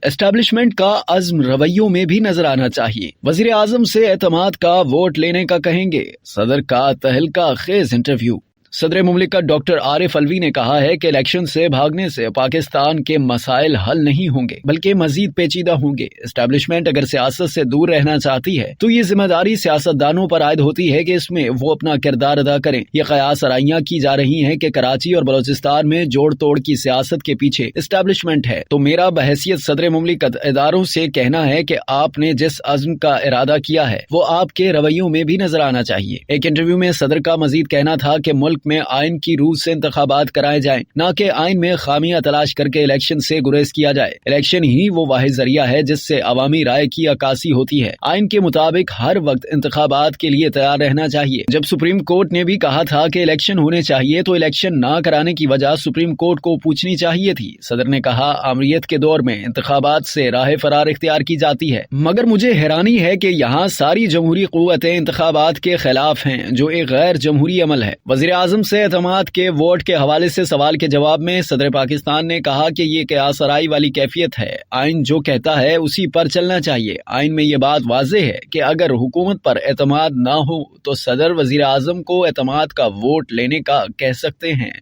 Establishment का अज़्म रवैयों में भी नजर आना चाहिए। वजीर आजम से एतमाद का वोट लेने का कहेंगे, सदर का तहलका खेज इंटरव्यू। सदर मुमलिकत डॉक्टर आरिफ अलवी ने कहा है कि इलेक्शन से भागने से पाकिस्तान के मसाइल हल नहीं होंगे बल्कि मजीद पेचीदा होंगे। एस्टैब्लिशमेंट अगर सियासत से दूर रहना चाहती है तो ये जिम्मेदारी सियासतदानों पर आयद होती है कि इसमें वो अपना किरदार अदा करें। ये कयास आराइयां की जा रही हैं कि कराची और बलोचिस्तान में जोड़ तोड़ की सियासत के पीछे एस्टैब्लिशमेंट है, तो मेरा बहैसियत सदर मुमलिकत इदारों से कहना है कि आपने जिस अज़्म का इरादा किया है वो आपके रवैयों में भी नजर आना चाहिए। एक इंटरव्यू में सदर का मजीद कहना था कि मुल्क में आइन की रूह से इंतखाबात कराए जाएं, न कि आइन में खामियां तलाश करके इलेक्शन से गुरेज किया जाए। इलेक्शन ही वो वाहिद जरिया है जिससे अवामी राय की अक्कासी होती है। आइन के मुताबिक हर वक्त इंतखाबात के लिए तैयार रहना चाहिए। जब सुप्रीम कोर्ट ने भी कहा था कि इलेक्शन होने चाहिए तो इलेक्शन न कराने की वजह सुप्रीम कोर्ट को पूछनी चाहिए थी। सदर ने कहा, आमरीत के दौर में इंतखाबात से राह फरार इख्तियार की जाती है, मगर मुझे हैरानी है कि यहाँ सारी जमहूरी कुव्वतें इंतखाबात के खिलाफ हैं, जो एक गैर जमहूरी अमल है। वज़ीर आज़म से एतमाद के वोट के हवाले से सवाल के जवाब में सदर पाकिस्तान ने कहा कि ये क़यास आराई वाली कैफियत है। आइन जो कहता है उसी पर चलना चाहिए। आइन में ये बात वाज़ेह है कि अगर हुकूमत पर एतमाद ना हो तो सदर वज़ीर आज़म को एतमाद का वोट लेने का कह सकते हैं।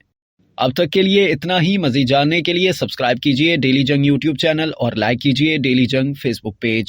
अब तक के लिए इतना ही। मज़ीद जानने के लिए सब्सक्राइब कीजिए डेली जंग यूट्यूब चैनल और लाइक कीजिए डेली जंग फेसबुक पेज।